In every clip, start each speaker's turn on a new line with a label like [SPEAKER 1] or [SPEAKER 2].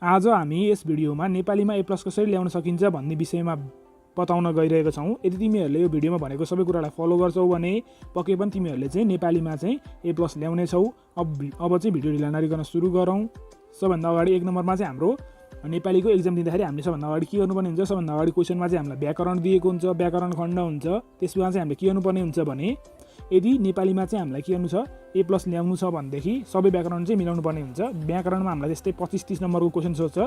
[SPEAKER 1] आज हामी यस भिडियोमा नेपालीमा ए प्लस कसरी ल्याउन सकिन्छ भन्ने विषयमा बताउन गइरहेका छौँ। यदि तिमीहरूले यो भिडियोमा भनेको सबै कुरालाई फलो गर्छौ भने पक्कै पनि तिमीहरूले चाहिँ नेपालीमा चाहिँ ए प्लस ल्याउनेछौ। अब चाहिँ भिडियो ढिला नगरिकन सुरु गरौँ। सबभन्दा अगाडि 1 नम्बरमा चाहिँ हाम्रो नेपालीको एक्जाम दिँदाखेरि हामीले सबभन्दा अगाडि के गर्नुपर्ने हुन्छ, सबभन्दा अगाडि क्वेसनमा चाहिँ हामीलाई व्याकरण दिएको हुन्छ, व्याकरण खण्ड हुन्छ। त्यसमा चाहिँ हामीले के गर्नुपर्ने हुन्छ भने यदि नेपालीमा चाहिँ हामीलाई के गर्नु छ, ए प्लस ल्याउनु छ भनेदेखि सबै व्याकरण चाहिँ मिलाउनु पर्ने हुन्छ। व्याकरणमा हामीलाई त्यस्तै 25-30 नम्बरको क्वेसन सोध्छ।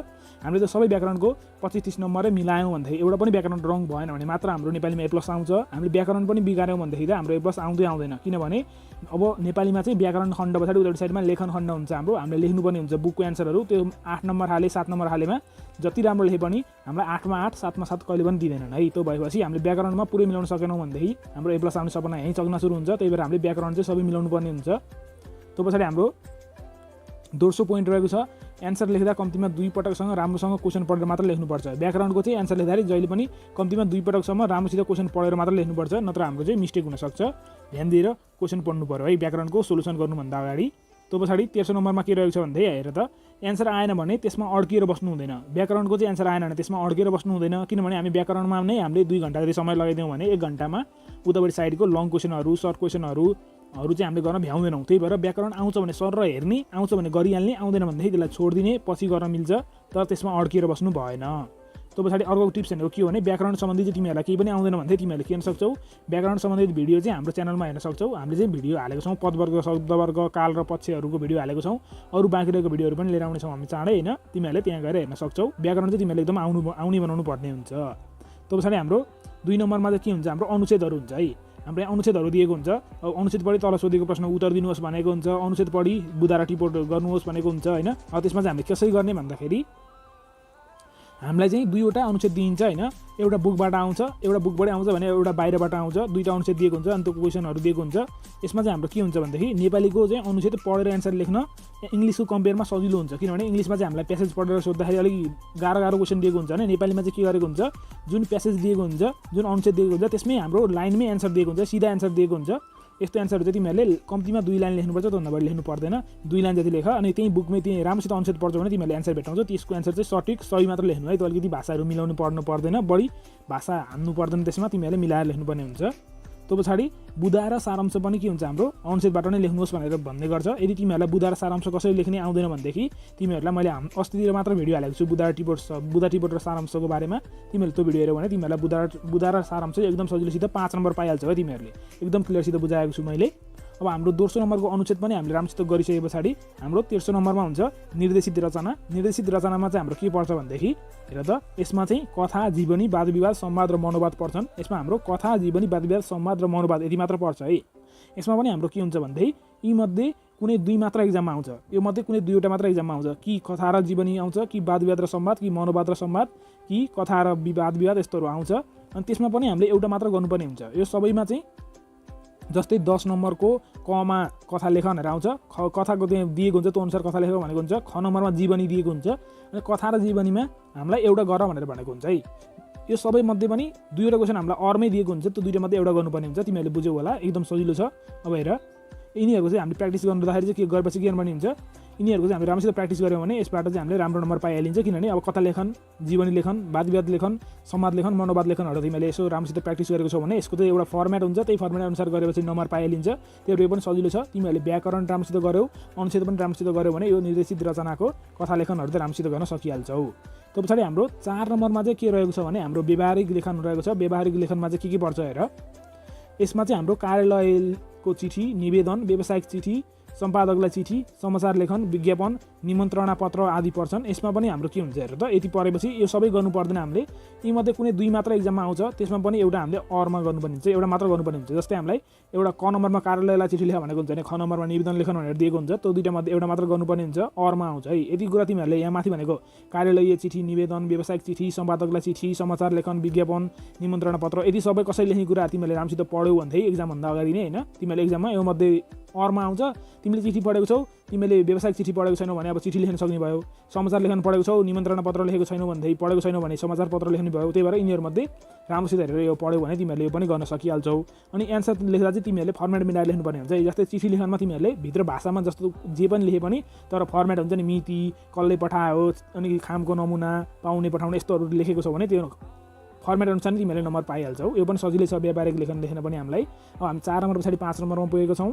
[SPEAKER 1] हामीले त सबै व्याकरणको 25-30 नम्बरै मिलायौँ भनेदेखि एउटा पनि व्याकरण रङ भएन भने मात्र हाम्रो नेपालीमा ए प्लस आउँछ। हामीले व्याकरण पनि बिगार्यौँ भनेदेखि त हाम्रो ए प्लस आउँदैन। किनभने अब नेपालीमा चाहिँ व्याकरण खण्ड पछाडि उतापट्टि साइडमा लेखन खण्ड हुन्छ हाम्रो। हामीले लेख्नुपर्ने हुन्छ बुकको एन्सरहरू। त्यो 8 नम्बर हाले 7 नम्बर हालेमा जति राम्रो लेखे पनि हामीलाई 8 मा 8 7 मा 7 कहिले पनि दिँदैनन् है। त्यो भएपछि हामीले व्याकरणमा पुरै मिलाउन सकेनौँ भनेदेखि हाम्रो ए प्लस आउने सपना यहीँ चग्न सुरु हुन्छ। त्यही भएर हामीले व्याकरण चाहिँ सबै मिलाउनु पर्ने हुन्छ। त्यो पछाडि हाम्रो दोस्रो पोइन्ट रहेको छ, एन्सर लेख्दा कम्तीमा 2 पटकसँग राम्रोसँग क्वेसन पढेर मात्र लेख्नुपर्छ। व्याकरणको चाहिँ एन्सर लेख्दाखेरि जहिले पनि कम्तीमा 2 पटकसम्म राम्रोसित क्वेसन पढेर मात्र लेख्नुपर्छ, नत्र हाम्रो चाहिँ मिस्टेक हुनसक्छ। ध्यान दिएर क्वेसन पढ्नु पर्यो है व्याकरणको सोलुसन गर्नुभन्दा अगाडि। त्यो पछाडि तेस्रो नम्बरमा के रहेको छ भन्दै हेर त, एन्सर आएन भने त्यसमा अड्किएर बस्नु हुँदैन। व्याकरणको चाहिँ एन्सर आएन भने त्यसमा अड्किएर बस्नु हुँदैन। किनभने हामी व्याकरणमा नै हामीले 2 घन्टा जति समय लगाइदियौँ भने 1 घन्टामा उतापट्टि साइडको लङ क्वेसनहरू, सर्ट क्वेसनहरू चाहिँ हामीले गर्न भ्याउँदैनौँ। त्यही भएर व्याकरण आउँछ भने सर र हेर्ने, आउँछ भने गरिहाल्ने, आउँदैन भनेदेखि त्यसलाई छोडिदिने, पछि गर्न मिल्छ, तर त्यसमा अड्किएर बस्नु भएन। त्यो पछाडि अर्को टिप्स भनेको के हो भने व्याकरण सम्बन्धी चाहिँ तिमीहरूलाई केही पनि आउँदैन भने तिमीहरूले के गर्न सक्छौ, व्याकरण सम्बन्धित भिडियो चाहिँ हाम्रो च्यानलमा हेर्न सक्छौ। हामीले चाहिँ भिडियो हालेको छौँ, पदवर्ग, शब्दवर्ग, काल र पक्षहरूको भिडियो हालेको छौँ। अरू बाँकी रहेको भिडियोहरू पनि लिएर आउनेछौँ हामी चाँडै होइन। तिमीहरूले त्यहाँ गएर हेर्न सक्छौ। व्याकरण चाहिँ तिमीहरूले एकदम आउने बनाउनु पर्ने हुन्छ। त्यो पछाडि हाम्रो 2 नम्बरमा चाहिँ के हुन्छ, हाम्रो अनुच्छेदहरू हुन्छ है। हाम्रो यहाँ अनुच्छेदहरू दिएको हुन्छ। अब अनुच्छेद पढी तल सोधेको प्रश्न उत्तर दिनुहोस् भनेको हुन्छ, अनुच्छेद पढी बुदा र टिपोट गर्नुहोस् भनेको हुन्छ होइन। अब त्यसमा चाहिँ हामीले कसरी गर्ने भन्दाखेरि हामीलाई चाहिँ 2 वटा अनुच्छेद दिइन्छ होइन। एउटा बुकबाट आउँछ, एउटा बुकबाटै आउँछ भने एउटा बाहिरबाट आउँछ। 2टा अनुच्छेद दिएको हुन्छ अनि त्यो क्वेसनहरू दिएको हुन्छ। यसमा चाहिँ हाम्रो के हुन्छ भनेदेखि नेपालीको चाहिँ अनुच्छेद पढेर एन्सर लेख्न इङ्ग्लिसको कम्पेयरमा सजिलो हुन्छ। किनभने इङ्ग्लिसमा चाहिँ हामीलाई प्यासेज पढेर सोद्धाखेरि अलिक गाह्रो क्वेसन दिएको हुन्छ भने नेपालीमा चाहिँ के गरेको हुन्छ, जुन प्यासेज दिएको हुन्छ, जुन अनुच्छेद दिएको हुन्छ त्यसमै हाम्रो लाइनमै एन्सर दिएको हुन्छ, सिधा एन्सर दिएको हुन्छ। यस्तो एन्सरहरू चाहिँ तिमीहरूले कम्तीमा 2 लाइन लेख्नुपर्छ, त्योभन्दा बढी लेख्नु पर्दैन। 2 लाइन जति लेख अनि त्यही बुकमै त्यही राम्रोसित अनुच्छेद पढ्छौ भने तिमीहरूले एन्सर भेटाउँछौ। त्यसको एन्सर चाहिँ सठिक सही मात्र लेख्नु है। त्यो अलिकति भाषाहरू मिलाउनु पर्दैन, बढी भाषा हान्नु पर्दैन। त्यसमा तिमीहरूले मिलाएर लेख्नुपर्ने हुन्छ। त्यो पछाडि बुदा र सारांश पनि के हुन्छ, हाम्रो अनुच्छेदबाट नै लेख्नुहोस् भनेर भन्ने गर्छ। यदि तिमीहरूलाई बुदा र सारांश कसरी लेख्ने आउँदैन भनेदेखि तिमीहरूलाई मैले अस्तितिर मात्र भिडियो हालेको छु बुदा टिपोट र सारांशको बारेमा। तिमीहरूले त्यो भिडियो हेऱ्यौ भने तिमीहरूलाई बुदा र सारांश एकदम सजिलोसित 5 नम्बर पाइहाल्छौ है। तिमीहरूले एकदम क्लियरसित बुझाएको छु मैले। अब हाम्रो दोस्रो नम्बरको अनुच्छेद पनि हामीले राम्रोसित गरिसके पछाडि हाम्रो तेस्रो नम्बरमा हुन्छ निर्देशित रचना। निर्देशित रचनामा चाहिँ हाम्रो के पर्छ भनेदेखि हेर त, यसमा चाहिँ कथा, जीवनी, वाद विवाद, संवाद र मनोवाद पर्छन्। यसमा हाम्रो कथा, जीवनी, वाद विवाद, संवाद र मनोवाद यति मात्र पर्छ है। यसमा पनि हाम्रो के हुन्छ भनेदेखि यी मध्ये कुनै 2 मात्र एक्जाममा आउँछ। यो मध्ये कुनै 2 वटा मात्र एक्जाममा आउँछ। कि कथा र जीवनी आउँछ, कि वाद विवाद र संवाद, कि मनोवाद र संवाद, कि कथा र वाद विवाद यस्तोहरू आउँछ। अनि त्यसमा पनि हामीले एउटा मात्र गर्नुपर्ने हुन्छ। यो सबैमा चाहिँ जस्तै 10 नम्बरको कमा कथा लेख भनेर आउँछ। कथाको त्यहाँ दिएको हुन्छ, त्यो अनुसार कथा लेख भनेको हुन्छ। ख नम्बरमा जीवनी दिएको हुन्छ अनि कथा र जीवनीमा हामीलाई एउटा गर भनेर भनेको हुन्छ है। यो सबै मध्ये पनि 2 वटा क्वेसन हामीलाई अरमै दिएको हुन्छ। त्यो 2टा मध्ये एउटा गर्नुपर्ने हुन्छ। तिमीहरूले बुझ्यौ होला, एकदम सजिलो छ। अब हेर, यिनीहरूको चाहिँ हामीले प्र्याक्टिस गर्दाखेरि चाहिँ के गरेपछि के गर्नुपर्ने हुन्छ, यिनीहरूको चाहिँ हामीले राम्रोसित प्र्याक्टिस गऱ्यौँ भने यसबाट चाहिँ हामीले राम्रो नम्बर पाइहालिन्छ। किनभने अब कथा लेखन, जीवनी लेखन, वाद विवाद लेखन, संवाद लेखन, मनोवाद लेखनहरू तिमीले यसो राम्रोसित प्र्याक्टिस गरेको छौ भने यसको चाहिँ एउटा फर्मेट हुन्छ। त्यही फर्मेट अनुसार गरेपछि नम्बर पाइहालिन्छ। त्यो पनि सजिलो छ। तिमीहरूले व्याकरण राम्रोसित गर्यौ, अनुच्छेद पनि राम्रोसित गर्यौ भने यो निर्देशित रचनाको कथा लेखनहरू चाहिँ राम्रोसित गर्न सकिहाल्छौ। त्यो पछाडि हाम्रो 4 नम्बरमा चाहिँ के रहेको छ भने हाम्रो व्यावहारिक लेखन रहेको छ। व्यावहारिक लेखनमा चाहिँ के पर्छ हेर, यसमा चाहिँ हाम्रो कार्यालयको चिठी, निवेदन, व्यावसायिक चिठी, सम्पादकलाई चिठी, समाचार लेखन, विज्ञापन, निमन्त्रणा पत्र आदि पर्छन्। यसमा पनि हाम्रो के हुन्छ हेर त, यति परेपछि यो सबै गर्नु पर्दैन हामीले। यी मध्ये कुनै 2 मात्र एक्जाममा आउँछ। त्यसमा पनि एउटा हामीले अरमा गर्नुपर्ने हुन्छ, एउटा मात्र गर्नुपर्ने हुन्छ। जस्तै हामीलाई एउटा क नम्बरमा कार्यालयलाई चिठी लेख भनेको हुन्छ भने ख नम्बरमा निवेदन लेखन भनेर दिएको हुन्छ। त्यो 2टा मध्ये एउटा मात्र गर्नुपर्ने हुन्छ, अरमा आउँछ है। यति कुरा तिमीहरूले यहाँ माथि भनेको कार्यालयीय चिठी, निवेदन, व्यावसायिक चिठी, सम्पादकलाई चिठी, समाचार लेखन, विज्ञापन, निमन्त्रणा पत्र यदि सबै कसरी लेख्ने कुरा तिमीहरूले राम्रोसित पढ्यौ भनेदेखि एक्जामभन्दा अगाडि नै होइन, तिमीहरूले एक्जाममा यो मध्ये अरमा आउँछ तिमीले चिठी पढेको छौ, तिमीले व्यावसायिक चिठी पढेको छैनौ भने अब चिठी लेख्न सक्ने भयो, समाचार लेखन पढेको छौ, निमन्त्रणा पत्र लेखेको छैनौ भन्दै पढेको छैनौ भने समाचार पत्र लेख्ने भयो। त्यही भएर यिनीहरूमध्ये राम्रोसित हेरेर यो पढ्यौ भने तिमीहरूले यो पनि गर्न सकिहाल्छौ। अनि एन्सर लेख्दा चाहिँ तिमीहरूले फर्मेट मिलाएर लेख्नुपर्ने हुन्छ। जस्तै चिठी लेखनमा तिमीहरूले भित्र भाषामा जस्तो जे पनि लेखे पनि तर फर्मेट हुन्छ नि, मिति, कसले पठायो, अनि खामको नमुना, पाउने पठाउने यस्तोहरू लेखेको छौ भने त्यो फर्मेट अनुसार नै तिमीहरूले नम्बर पाइहाल्छौ। यो पनि सजिलै छ व्यापारिक लेखन लेख्न पनि हामीलाई। अब हामी 4 नम्बर पछाडि 5 नम्बरमा पुगेको छौँ।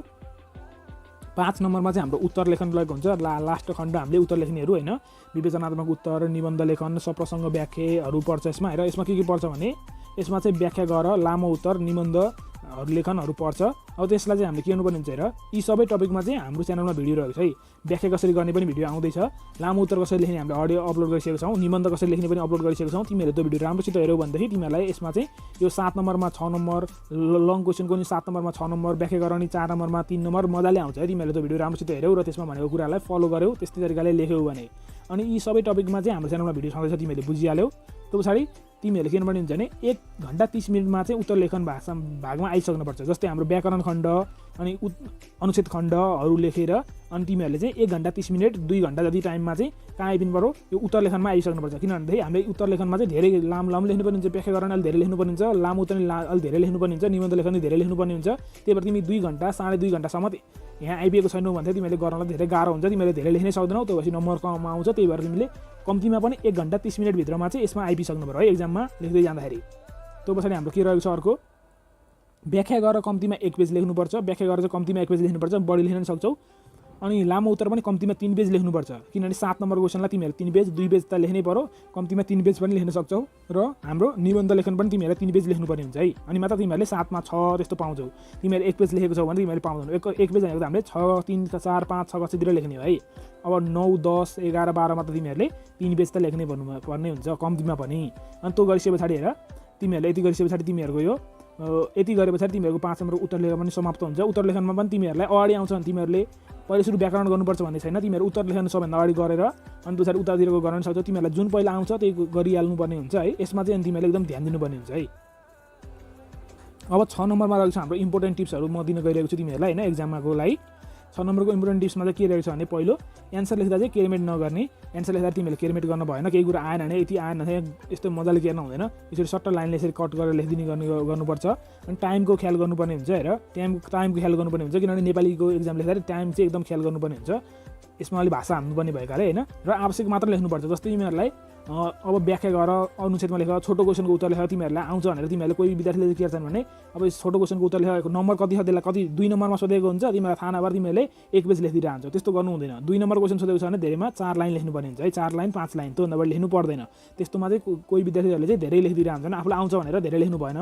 [SPEAKER 1] 5 नम्बरमा चाहिँ हाम्रो उत्तर लेखन लगेको हुन्छ। लास्ट खण्ड हामीले उत्तर लेख्नेहरू होइन, विवेचनात्मक उत्तर, निबन्ध लेखन, सप्रसङ्ग व्याख्याहरू पर्छ यसमा। हेर यसमा के पर्छ भने यसमा चाहिँ व्याख्या गर, लामो उत्तर, निबन्धहरू लेखनहरू पर्छ। अब त्यसलाई चाहिँ हामीले के गर्नुपर्ने हुन्छ, हेर यी सबै टपिकमा चाहिँ हाम्रो च्यानलमा भिडियो रहेको छ है। व्याख्या कसरी गर्ने पनि भिडियो आउँदैछ, लामो उत्तर कसरी लेख्ने हामीले अडियो अपलोड गरिसकेको छौँ, निबन्ध कसरी लेख्ने पनि अपलोड गरिसकेको छौँ। तिमीहरूले त्यो भिडियो राम्रोसित हेऱ्यौ भनेदेखि तिमीहरूलाई यसमा चाहिँ यो 7 नम्बरमा 6 नम्बर, लङ क्वेसनको नि 7 नम्बरमा 6 नम्बर, व्याख्या गर्ने 4 नम्बरमा 3 नम्बर मजाले आउँछ है। तिमीहरूले त्यो भिडियो राम्रोसित हेऱ्यौ र त्यसमा भनेको कुरालाई फलो गर्यौ, त्यस्तै तरिकाले लेख्यौ भने। अनि यी सबै टपिकमा चाहिँ हाम्रो च्यानलमा भिडियो छँदैछ, तिमीहरूले बुझिहाल्यौ। त्यो पछाडि तिमीहरूले के गर्नुपर्ने हुन्छ भने 1 घण्टा 30 मिनटमा चाहिँ उत्तर लेखन भागमा आइसक्नुपर्छ। जस्तै हाम्रो व्याकरण खण्ड अनि अनुच्छेद खण्डहरू लेखेर अनि तिमीहरूले चाहिँ 1 घण्टा 30 मिनट 2 घण्टा जति टाइममा चाहिँ कहाँ आइपिनु पऱ्यो, यो उत्तर लेखनमा आइसक्नुपर्छ। किनभनेदेखि हामीले उत्तर लेखनमा चाहिँ धेरै लामो लेख्नुपर्ने हुन्छ, व्याख्या गर्न अलि धेरै लेख्नुपर्ने हुन्छ, लामो उत्तर अलि धेरै लेख्नुपर्ने हुन्छ, निबन्ध लेखन धेरै लेख्नुपर्ने हुन्छ। त्यही भएर तिमी 2 घण्टा 2.5 घण्टासम्म यहाँ आइपुगेको छैनौ भने तिमीले गर्नलाई धेरै गाह्रो हुन्छ, तिमीले धेरै लेख्नै सक्दैनौ, त्यो भएपछि नम्बर कम आउँछ। त्यही भएर तिमीले कम्तीमा पनि 1 घण्टा 30 मिनटभित्रमा चाहिँ यसमा आइपुग्नु पऱ्यो है एक्जाममा लेख्दै जाँदाखेरि। त्यो पछाडि हाम्रो के रहेको छ अर्को, व्याख्या गरेर कम्तीमा 1 पेज लेख्नुपर्छ। व्याख्या गरेर चाहिँ कम्तीमा 1 पेज लेख्नुपर्छ, बढी लेख्न सक्छौ। अनि लामो उत्तर पनि कम्तीमा 3 पेज लेख्नुपर्छ, किनभने 7 नम्बर क्वेसनलाई तिमीहरूले 3 पेज 2 पेज त लेख्नै पऱ्यो, कम्तीमा 3 पेज पनि लेख्न सक्छौ। र हाम्रो निबन्ध लेखन पनि तिमीहरूले 3 पेज लेख्नुपर्ने हुन्छ है। अनि मात्र तिमीहरूले 7 मा 6 त्यस्तो पाउँछौ। तिमीहरूले 1 पेज लेखेको छौ भने तिमीहरूले पाउँदैनौ। 1 पेज भनेको त हामीले 6 3 4 5 6 कसैतिर लेख्ने हो है। अब 9 10 11 12 मा त तिमीहरूले 3 पेज त लेख्नै पर्ने हुन्छ कम्तीमा पनि। अनि त्यो गरिसके पछाडि हेर तिमीहरूले यति गरिसके पछाडि तिमीहरूको यो यति गरे पछाडि तिमीहरूको 5 नम्बर उत्तर लेखन पनि समाप्त हुन्छ। उत्तर लेखनमा पनि तिमीहरूलाई अगाडि आउँछ भने तिमीहरूले पहिले सुरु व्याकरण गर्नुपर्छ भन्ने छैन। तिमीहरू उत्तर लेखन सबभन्दा अगाडि गरेर अनि पछाडि उतातिरको गर्न सक्छौ। तिमीहरूलाई जुन पहिला आउँछ त्यही गरिहाल्नुपर्ने हुन्छ है। यसमा चाहिँ तिमीहरूले एकदम ध्यान दिनुपर्ने हुन्छ है। अब 6 नम्बरमा रहेको छ हाम्रो इम्पोर्टेन्ट टिप्सहरू म दिन गइरहेको छु तिमीहरूलाई होइन एक्जामको लागि। 6 नम्बरको इम्पोर्टेन्ट टिप्समा चाहिँ के रहेको छ भने पहिलो एन्सर लेख्दा चाहिँ केरमेट नगर्ने। एन्सर लेख्दा तिमीहरूले केरमेट गर्न भएन, केही कुरा आएन भने यति आएन भने यस्तो मजाले केर्न हुँदैन। यसरी सट्ट लाइनले यसरी कट गरेर लेखिदिने गर्नुपर्छ। अनि टाइमको ख्याल गर्नुपर्ने हुन्छ। हेर टाइमको ख्याल गर्नुपर्ने हुन्छ, किनभने नेपालीको एक्जाम लेख्दाखेरि टाइम चाहिँ एकदम ख्याल गर्नुपर्ने हुन्छ। यसमा अलि भाषा हाल्नुपर्ने भएकाले होइन। र आवश्यक मात्र लेख्नुपर्छ। जस्तै तिमीहरूलाई अब व्याख्या गर, अनुच्छेदमा लेख, छोटो क्वेसनको उत्तर लेख, तिमीहरूलाई आउँछ भनेर तिमीहरूले कोही विद्यार्थीले के गर्छन् भने अब छोटो क्वेसनको उत्तर लेखेको नम्बर कति छ त्यसलाई कति 2 नम्बरमा सोधेको हुन्छ, तिमीलाई थाहा नभएर तिमीहरूले 1 पेज लेखिदिइरहन्छ। त्यस्तो गर्नु हुँदैन। 2 नम्बर क्वेसन सोधेको छ भने धेरैमा 4 लाइन लेख्नुपर्ने हुन्छ है। 4 लाइन 5 लाइन त्योभन्दा बढी लेख्नु पर्दैन। त्यस्तोमा चाहिँ कोही विद्यार्थीहरूले चाहिँ धेरै लेखिदिइरहन्छन्। आफूलाई आउँछ भनेर धेरै लेख्नु भएन,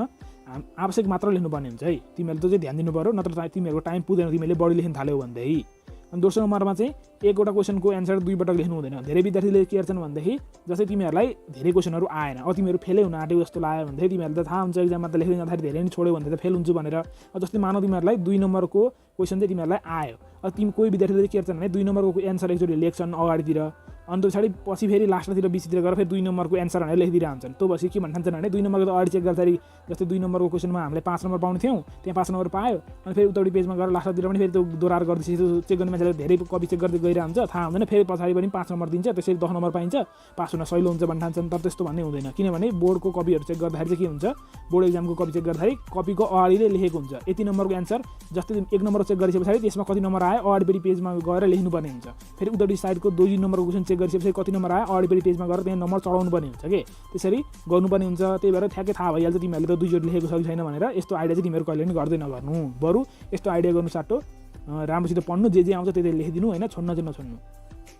[SPEAKER 1] आवश्यक मात्र लेख्नुपर्ने हुन्छ है। तिमीहरूले त्यो चाहिँ ध्यान दिनु पऱ्यो, नत्र तिमीहरूको टाइम पुग्दैन तिमीले बढी लेख्न थाल्यौ भनेदेखि। अनि दोस्रो नम्बरमा चाहिँ एकवटा क्वेसनको एन्सर 2 पटक लेख्नु हुँदैन। धेरै विद्यार्थीले के गर्छन् भनेदेखि जस्तै तिमीहरूलाई धेरै क्वेसनहरू आएन, अब तिमीहरू फेलै हुन आँट्यो जस्तो लाग्यो भनेदेखि तिमीहरूले त थाहा हुन्छ एक्जाममा त लेख्दै जाँदाखेरि धेरै नै छोड्यो भने त फेल हुन्छु भनेर। जस्तै मानौ तिमीहरूलाई 2 नम्बरको क्वेसन चाहिँ तिमीहरूलाई आयो, अब कोही विद्यार्थीले के गर्छन् भने 2 नम्बरको एन्सर एकचोटि लेख्छन् अगाडितिर, अनि त्यो पछाडि पछि फेरि लास्टतिर बिचतिर गएर फेरि 2 नम्बरको एन्सर भनेर लेखिदिइरहन्छन्। त्यो भएपछि के भन्छन् भने 2 नम्बरको त अगाडि चेक गर्दाखेरि जस्तै 2 नम्बरको क्वेसनमा हामीले 5 नम्बर पाउने थियौँ, त्यहाँ 5 नम्बर पायो, अनि फेरि उतापट्टि पेजमा गएर लास्टतिर पनि फेरि त्यो दोहोऱ्याएर गर्दैछ। त्यो चेक गर्ने मान्छेले धेरै कपी चेक गर्दै गइरहन्छ, थाहा हुँदैन, फेरि पछाडि पनि 5 नम्बर दिन्छ, त्यसरी 10 नम्बर पाइन्छ, पास हुन सहिलो हुन्छ भन्ने ठान्छन्। तर त्यस्तो भन्ने हुँदैन, किनभने बोर्डको कपीहरू चेक गर्दाखेरि चाहिँ के हुन्छ, बोर्ड एक्जामको कपी चेक गर्दाखेरि कपीको अगाडिले लेखेको हुन्छ यति नम्बरको एन्सर। जस्तै 1 नम्बर चेक गरिसके पछाडि त्यसमा कति नम्बर आयो अगाडिपट्टि पेजमा गएर लेख्नुपर्ने हुन्छ। फेरि उतापट्टि साइडको 2 नम्बरको क्वेसन चेक गरिसकेपछि कति नम्बर आयो अगाडिपट्टि पेजमा गएर त्यहाँ नम्बर चढाउनु पर्ने हुन्छ कि त्यसरी गर्नुपर्ने हुन्छ। त्यही भएर ठ्याक्कै थाहा भइहाल्छ तिमीहरूले त 2 चोटि लेखेको छ कि छैन भनेर। यस्तो आइडिया चाहिँ तिमीहरू कहिले पनि गर्दै नगर्नु, बरु यस्तो आइडिया गर्नु साटो राम्रोसित पढ्नु, जे आउँछ त्यही लेखिदिनु होइन, छोड्न चाहिँ नछोड्नु।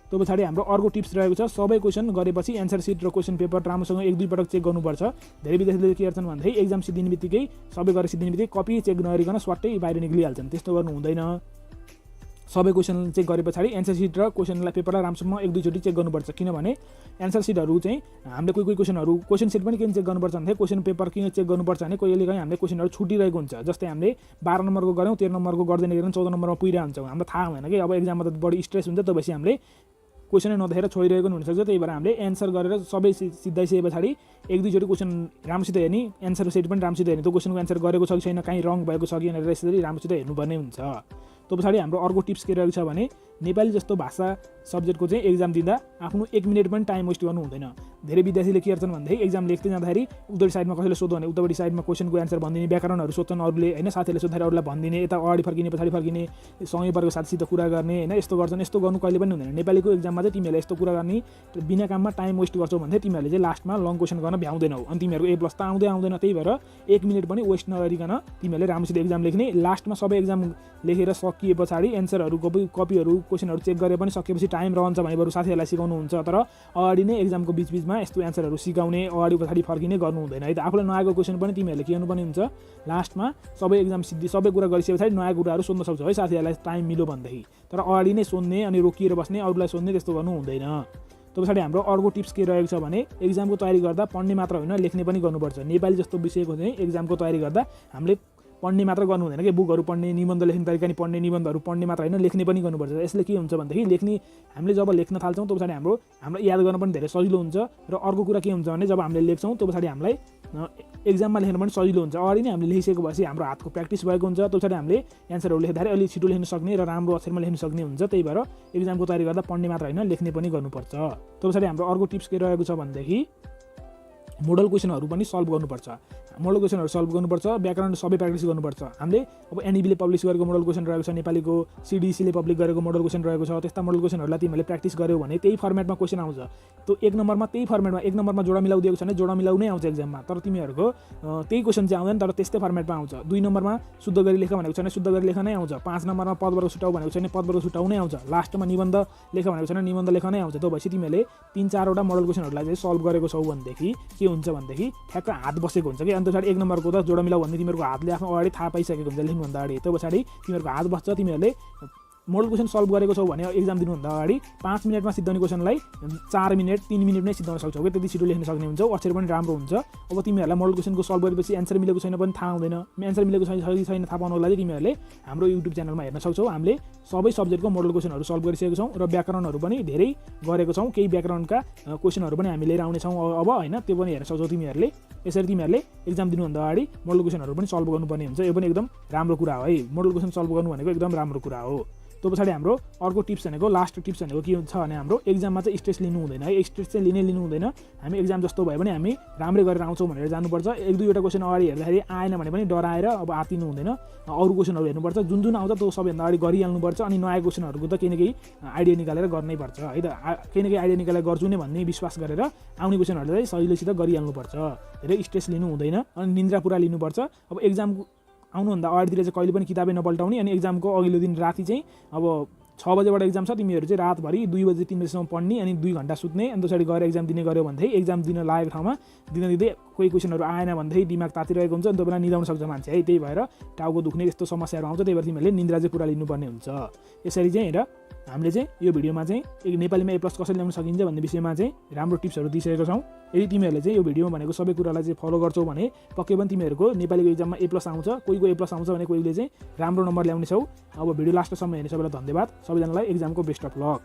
[SPEAKER 1] त्यो पछाडि हाम्रो अर्को टिप्स रहेको छ, सबै क्वेसन गरेपछि एन्सर सिट र क्वेसन पेपर राम्रोसँग 1-2 पटक चेक गर्नुपर्छ। धेरै विद्यार्थीले के गर्छन् भन्दाखेरि एक्जाम सिद्धिने बित्तिकै सबै गरेर सिद्धिने बित्तिकै कपी चेक नगरिकन स्वाट्टै बाहिर निक्लिहाल्छन्। त्यस्तो गर्नु हुँदैन। सबै क्वेसन चेक गरे पछाडि एन्सर सिट र क्वेसनलाई पेपरलाई राम्रोसँग 1-2 चोटि चेक गर्नुपर्छ। किनभने एन्सर सिटहरू चाहिँ हामीले कोही क्वेसनहरू क्वेसन सिट पनि किन चेक गर्नुपर्छ भन्दाखेरि क्वेसन पेपर किन चेक गर्नुपर्छ भने कहिलेकाहीँ हामीले क्वेसनहरू छुटिरहेको हुन्छ। जस्तै हामीले 12 नम्बरको गऱ्यौँ, 13 नम्बरको गर्दैन गरेर 14 नम्बरमा पुगिरहन्छौँ, हाम्रो थाहा हुँदैन कि। अब एक्जाममा त बढी स्ट्रेस हुन्छ, त्यसपछि हामीले क्वेसनै नदेखेर छोडिरहेको पनि हुनसक्छ। त्यही भएर हामीले एन्सर गरेर सबै सिद्धाइसके पछाडि 1-2 चोटि क्वेसन राम्रोसित हेर्ने, एन्सर सेट पनि राम्रोसित हेर्ने, त्यो क्वेसनको एन्सर गरेको छ कि छैन, काहीँ रङ भएको छ कि भनेर यसरी राम्रोसित हेर्नुपर्ने हुन्छ। त्यो पछाडि हाम्रो अर्को टिप्स के रहेको छ भने नेपाली जस्तो भाषा सब्जेक्टको चाहिँ एक्जाम दिँदा आफ्नो 1 मिनेट पनि टाइम वेस्ट गर्नु हुँदैन। धेरै विद्यार्थीले के गर्छन् भन्दाखेरि एक्जाम लेख्दै जाँदाखेरि उतापट्टि साइडमा कसैले सोध्यो भने उतापट्टि साइडमा क्वेसनको एन्सर भनिदिने, व्याकरणहरू सोध्छन् अरूले होइन, साथीहरूले सोद्धाखेरि अरूलाई भनिदिने, यता अगाडि फर्किने पछाडि फर्किने, सँगै परेको साथीसित कुरा गर्ने होइन, यस्तो गर्छन्। यस्तो गर्नु कहिले पनि हुँदैन। नेपालीको एक्जाममा चाहिँ तिमीहरूले यस्तो कुरा गर्ने बिना काममा टाइम वेस्ट गर्छौ भने तिमीहरूले चाहिँ लास्टमा लङ क्वेसन गर्न भ्याउँदैनौ अनि तिमीहरूको A+ त आउँदैन। त्यही भएर 1 मिनेट पनि वेस्ट नगरिकन तिमीहरूले राम्रोसित एक्जाम लेख्ने। लास्टमा सबै एक्जाम लेखेर सकिए पछाडि एन्सरहरू कपीहरू क्वेसनहरू चेक गरे पनि सकेपछि टाइम रहन्छ भने बरु साथीहरूलाई सिकाउनुहुन्छ। तर अगाडि नै एक्जामको बिचबिचमा यस्तो एन्सरहरू सिकाउने, अगाडि पछाडि फर्किने गर्नु हुँदैन है त। आफूलाई नआएको क्वेसन पनि तिमीहरूले के गर्नुपर्ने हुन्छ, लास्टमा सबै एक्जाम सबै कुरा गरिसके पछाडि नयाँ कुराहरू सोध्न सक्छौ है साथीहरूलाई टाइम मिल्यो भनेदेखि। तर अगाडि नै सोध्ने अनि रोकिएर बस्ने, अरूलाई सोध्ने त्यस्तो गर्नु हुँदैन। त्यो पछाडि हाम्रो अर्को टिप्स के रहेको छ भने एक्जामको तयारी गर्दा पढ्ने मात्र होइन लेख्ने पनि गर्नुपर्छ। नेपाली जस्तो विषयको चाहिँ एक्जामको तयारी गर्दा हामीले पढ्ने मात्र गर्नु हुँदैन कि बुकहरू पढ्ने, निबन्ध लेख्ने तरिका नि पढ्ने, निबन्धहरू पढ्ने मात्र होइन लेख्ने पनि गर्नुपर्छ। यसले के हुन्छ भनेदेखि हामीले जब लेख्न थाल्छौँ त्यो पछाडि हाम्रो याद गर्न पनि धेरै सजिलो हुन्छ। र अर्को कुरा के हुन्छ भने जब हामीले लेख्छौँ त्यो पछाडि हामीलाई एक्जाममा लेख्न पनि सजिलो हुन्छ। अगाडि नै हामीले लेखिसकेको भएपछि हाम्रो हातको प्र्याक्टिस भएको हुन्छ। त्यो पछाडि हामीले एन्सरहरू लेख्दाखेरि अलिक छिटो लेख्न सक्ने र राम्रो अक्षरमा लेख्न सक्ने हुन्छ। त्यही भएर एक्जामको तयारी गर्दा पढ्ने मात्र होइन लेख्ने पनि गर्नुपर्छ। त्यो पछाडि हाम्रो अर्को टिप्स के रहेको छ भनेदेखि मोडल क्वेसनहरू पनि सल्भ गर्नुपर्छ। मोडल क्वेसनहरू सल्भ गर्नुपर्छ, व्याकरण सबै प्र्याक्टिस गर्नुपर्छ। हामीले अब एनइबीले पब्लिस गरेको मोडल क्वेसन रहेको छ, नेपालीको CDECले पब्लिक गरेको मोडल क्वेसन रहेको छ। त्यस्ता मोडल क्वेसनहरूलाई तिमीहरूले प्र्याक्टिस गर्यौ भने त्यही फर्मेटमा क्वेसन आउँछ। त्यो 1 नम्बरमा त्यही फर्मेटमा 1 नम्बरमा जोडा मिलाउ दिएको छ भने जोडा मिलाउ नै आउँछ एक्जाममा। तर तिमीहरूको त्यही क्वेसन चाहिँ आउँदैन, तर त्यस्तै फर्मेटमा आउँछ। 2 नम्बरमा शुद्ध गरी लेख भनेको छ भने शुद्ध गरी लेख नै आउँछ। 5 नम्बरमा पदवर्ग छुटाउ भनेको छ भने पदवर्ग छुटाउ नै आउँछ। लास्टमा निबन्ध लेख भनेको छ भने निबन्ध लेख नै आउँछ। त्यो भएपछि तिमीहरूले 3-4 वटा मोडल क्वेसनहरूलाई चाहिँ सल्भ गरेको छौ भनेदेखि के हुन्छ भनेदेखि ठ्याक्क हात बसेको हुन्छ कि। अनि त्यसपछि 1 नम्बरको त जोडा मिलाउ भन्ने तिमीहरूको हातले आफ्नो अगाडि थाहा पाइसकेको हुन्छ लेख्नुभन्दा अगाडि। त्यो पछाडि तिमीहरूको हात बस्छ। तिमीहरूले मोडल क्वेसन सल्भ गरेको छौ भने एक्जाम दिनुभन्दा अगाडि 5 मिनटमा सिद्धाउने क्वेसनलाई 4 मिनट 3 मिनट नै सिद्धाउन सक्छौ कि त्यति छिटो लेख्न सक्ने हुन्छौ। अक्षर पनि राम्रो हुन्छ। अब तिमीहरूलाई मोडल क्वेसनको सल्भ गरेपछि एन्सर मिलेको छैन पनि थाहा हुँदैन। एन्सर मिलेको छैन थाहा पाउनको लागि तिमीहरूले हाम्रो युट्युब च्यानलमा हेर्न सक्छौ। हामीले सबै सब्जेक्टको मोडल क्वेसनहरू सल्भ गरिसकेको छौँ र व्याकरणहरू पनि धेरै गरेको छौँ। केही व्याकरणका क्वेसनहरू पनि हामी लिएर आउनेछौँ अब होइन, त्यो पनि हेर्न सक्छौ तिमीहरूले। यसरी तिमीहरूले एक्जाम दिनुभन्दा अगाडि मोडल क्वेसनहरू पनि सल्भ गर्नुपर्ने हुन्छ। यो पनि एकदम राम्रो कुरा हो है। मोडल क्वेसन सल्भ गर्नु भनेको एकदम राम्रो कुरा हो। त्यो पछाडि हाम्रो अर्को टिप्स भनेको लास्ट टिप्स भनेको के हुन्छ भने हाम्रो एक्जाममा चाहिँ स्ट्रेस लिनु हुँदैन है। स्ट्रेस चाहिँ लिनु हुँदैन। हामी एक्जाम जस्तो भयो भने हामी राम्रै गरेर आउँछौँ भनेर जानुपर्छ। 1-2वटा क्वेसन अगाडि हेर्दाखेरि आएन भने पनि डराएर अब आतिनु हुँदैन। अरू क्वेसनहरू हेर्नुपर्छ, जुन आउँछ त्यो सबैभन्दा अगाडि गरिहाल्नुपर्छ। अनि नयाँ क्वेसनहरूको त केही न केही आइडिया निकालेर गर्नै पर्छ है त। केही न केही आइडिया निकालेर गर्छु नै भन्ने विश्वास गरेर आउने क्वेसनहरूलाई चाहिँ सजिलोसित गरिहाल्नुपर्छ। धेरै स्ट्रेस लिनु हुँदैन। अनि निन्द्रा पुरा लिनुपर्छ। अब एक्जाम आउनुभन्दा अगाडितिर चाहिँ कहिले पनि किताबै नपल्टाउने। अनि एक्जामको अघिल्लो दिन राति चाहिँ अब 6 बजेबाट एक्जाम छ, तिमीहरू चाहिँ रातभरि 2 बजे 3 बजेसम्म पढ्ने अनि 2 घन्टा सुत्ने। अनि त्यसरी गएर एक्जाम दिने गऱ्यो भनेदेखि एक्जाम दिन लागेको ठाउँमा दिँदै कोही क्वेसनहरू आएन भनेदेखि दिमाग तातिरहेको हुन्छ। अनि त्यो बेला निदाउन सक्छ मान्छे है। त्यही भएर टाउको दुख्ने यस्तो समस्याहरू आउँछ। त्यही भएर तिमीहरूले निन्द्रा चाहिँ पुरा लिनुपर्ने हुन्छ। यसरी चाहिँ हेर हामीले चाहिँ यो भिडियोमा चाहिँ नेपालीमा A+ कसरी ल्याउन सकिन्छ भन्ने विषयमा चाहिँ राम्रो टिप्सहरू दिइसकेको छौँ। यदि तिमीहरूले चाहिँ यो भिडियोमा भनेको सबै कुरालाई चाहिँ फलो गर्छौ भने पक्कै पनि तिमीहरूको नेपालीको एक्जाममा A+ आउँछ। कोहीको A+ आउँछ भने कोहीले चाहिँ राम्रो नम्बर ल्याउने छौ। अब भिडियो लास्टसम्म हेर्ने सबैलाई धन्यवाद। सबैजनालाई एक्जामको बेस्ट अफ लक।